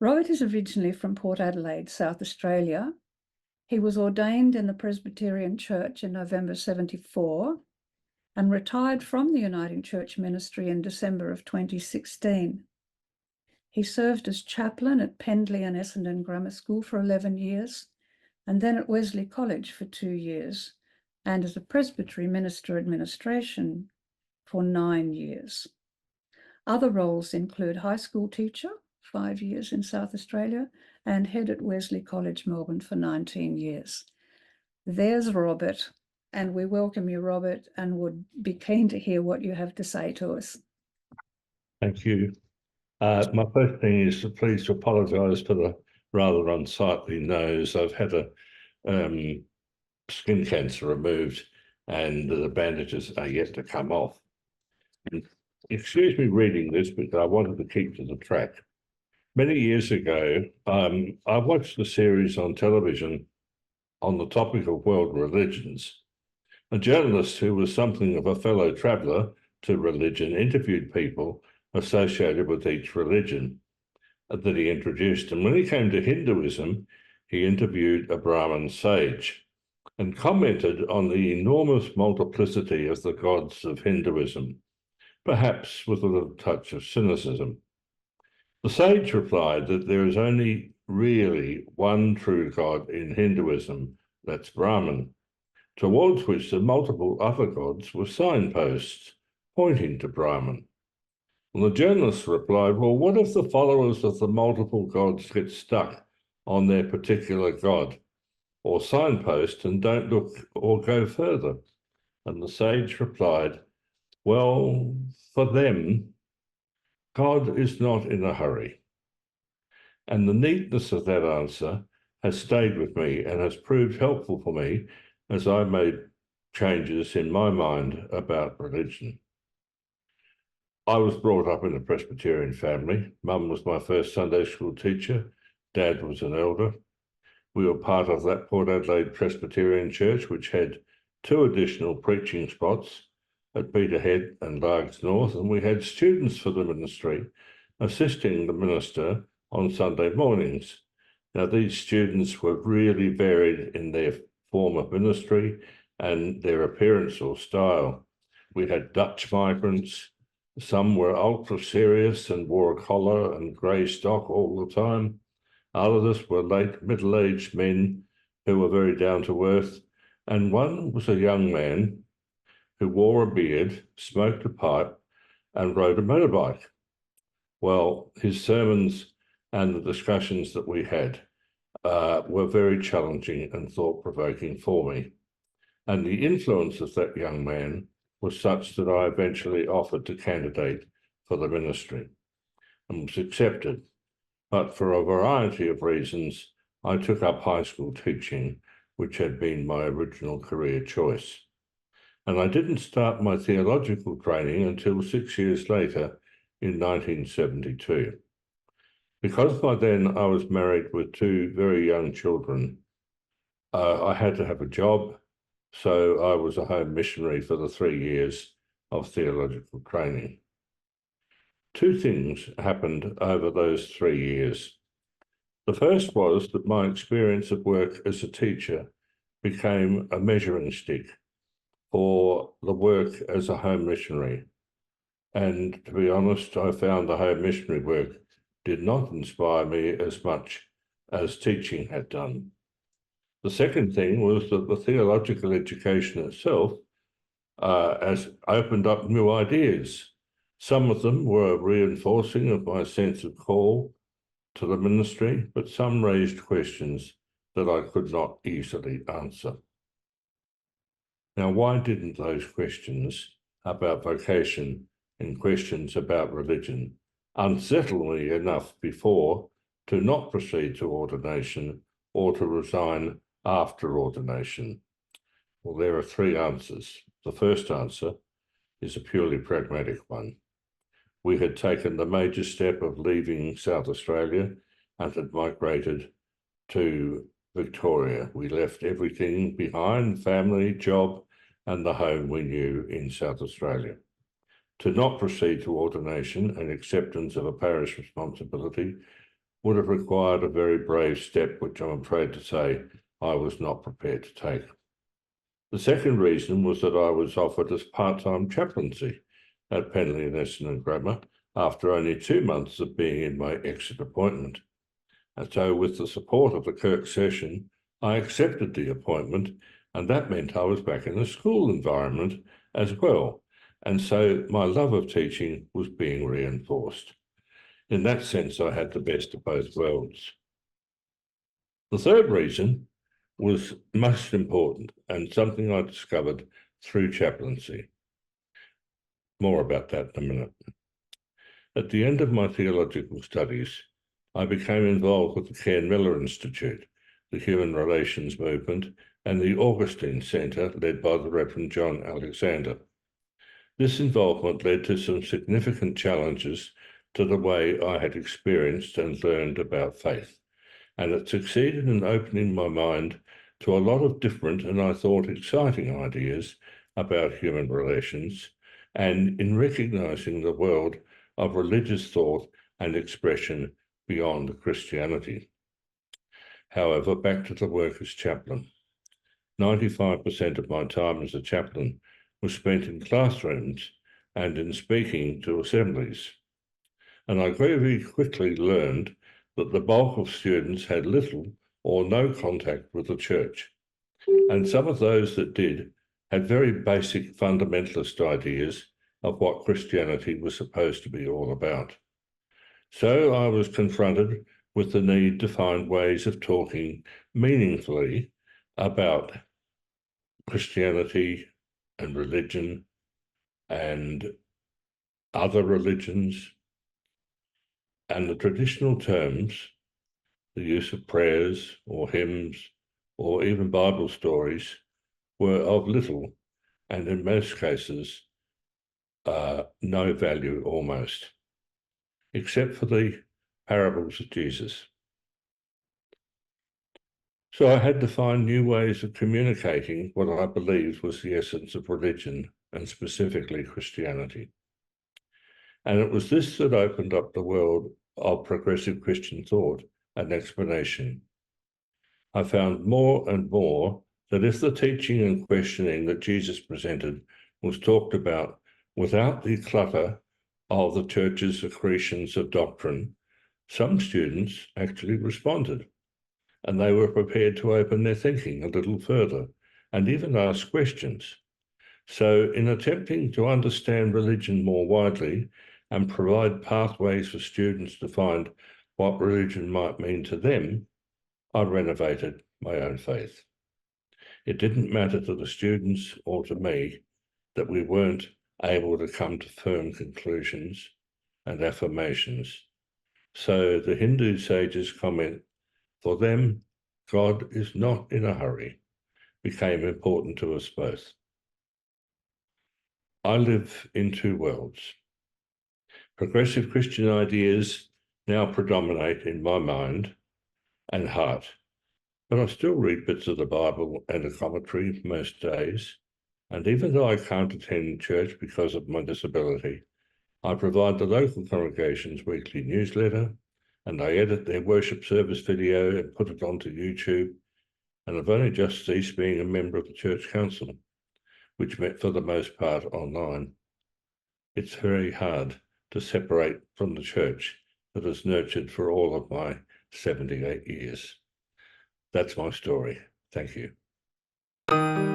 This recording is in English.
Robert is originally from Port Adelaide, South Australia. He was ordained in the Presbyterian Church in November 74 and retired from the Uniting Church ministry in December of 2016. He served as chaplain at Pendley and Essendon Grammar School for 11 years, and then at Wesley College for 2 years, and as a Presbytery Minister Administration for 9 years. Other roles include high school teacher, 5 years in South Australia, and head at Wesley College, Melbourne for 19 years. There's Robert, and we welcome you, Robert, and would be keen to hear what you have to say to us. Thank you. My first thing is to please apologise for the rather unsightly nose. I've had a skin cancer removed and the bandages are yet to come off. And excuse me reading this, but I wanted to keep to the track. Many years ago, I watched a series on television on the topic of world religions. A journalist who was something of a fellow traveller to religion interviewed people associated with each religion that he introduced. And when he came to Hinduism, he interviewed a Brahmin sage and commented on the enormous multiplicity of the gods of Hinduism, perhaps with a little touch of cynicism. The sage replied that there is only really one true God in Hinduism, that's Brahman, towards which the multiple other gods were signposts pointing to Brahman. And the journalist replied, well, what if the followers of the multiple gods get stuck on their particular god or signpost and don't look or go further? And the sage replied, well, for them, God is not in a hurry. And the neatness of that answer has stayed with me and has proved helpful for me as I made changes in my mind about religion. I was brought up in a Presbyterian family. Mum was my first Sunday school teacher. Dad was an elder. We were part of that Port Adelaide Presbyterian Church, which had 2 additional preaching spots at Peterhead and Largs North, and we had students for the ministry assisting the minister on Sunday mornings. Now, these students were really varied in their form of ministry and their appearance or style. We had Dutch migrants. Some were ultra serious and wore a collar and grey stock all the time. Others were late middle-aged men who were very down to earth. And one was a young man who wore a beard, smoked a pipe, and rode a motorbike. Well, his sermons and the discussions that we had were very challenging and thought-provoking for me. And the influence of that young man was such that I eventually offered to candidate for the ministry and was accepted. But for a variety of reasons, I took up high school teaching, which had been my original career choice. And I didn't start my theological training until 6 years later in 1972. Because by then I was married with 2 very young children, I had to have a job. So I was a home missionary for the 3 years of theological training. 2 things happened over those 3 years. The first was that my experience of work as a teacher became a measuring stick for the work as a home missionary. And to be honest, I found the home missionary work did not inspire me as much as teaching had done. The second thing was that the theological education itself has opened up new ideas. Some of them were reinforcing of my sense of call to the ministry, but some raised questions that I could not easily answer. Now, why didn't those questions about vocation and questions about religion unsettle me enough before to not proceed to ordination or to resign after ordination? Well, there are 3 answers. The first answer is a purely pragmatic one. We had taken the major step of leaving South Australia and had migrated to Victoria. We left everything behind, family, job, and the home we knew in South Australia. To not proceed to ordination and acceptance of a parish responsibility would have required a very brave step, which I'm afraid to say I was not prepared to take. The second reason was that I was offered as part-time chaplaincy at Penley and Essendon Grammar after only 2 months of being in my exit appointment. And so with the support of the Kirk session, I accepted the appointment, and that meant I was back in the school environment as well. And so my love of teaching was being reinforced. In that sense, I had the best of both worlds. The third reason was most important and something I discovered through chaplaincy. More about that in a minute. At the end of my theological studies, I became involved with the Cairn Miller Institute, the Human Relations Movement, and the Augustine Centre led by the Reverend John Alexander. This involvement led to some significant challenges to the way I had experienced and learned about faith, and it succeeded in opening my mind to a lot of different and I thought exciting ideas about human relations, and in recognising the world of religious thought and expression beyond Christianity. However, back to the work as chaplain. 95% of my time as a chaplain was spent in classrooms and in speaking to assemblies. And I very quickly learned that the bulk of students had little or no contact with the church. And some of those that did had very basic fundamentalist ideas of what Christianity was supposed to be all about. So I was confronted with the need to find ways of talking meaningfully about Christianity and religion and other religions, and the traditional terms, the use of prayers or hymns or even Bible stories, were of little and in most cases no value almost, except for the parables of Jesus. So I had to find new ways of communicating what I believed was the essence of religion, and specifically Christianity. And it was this that opened up the world of progressive Christian thought and explanation. I found more and more that if the teaching and questioning that Jesus presented was talked about without the clutter of the church's accretions of doctrine, some students actually responded, and they were prepared to open their thinking a little further and even ask questions. So in attempting to understand religion more widely and provide pathways for students to find what religion might mean to them, I renovated my own faith. It didn't matter to the students or to me that we weren't able to come to firm conclusions and affirmations. So the Hindu sages' comment, "For them, God is not in a hurry," became important to us both. I live in two worlds. Progressive Christian ideas now predominate in my mind and heart, but I still read bits of the Bible and a commentary most days. And even though I can't attend church because of my disability, I provide the local congregation's weekly newsletter, and I edit their worship service video and put it onto YouTube. And I've only just ceased being a member of the church council, which met for the most part online. It's very hard to separate from the church that has nurtured for all of my 78 years. That's my story. Thank you.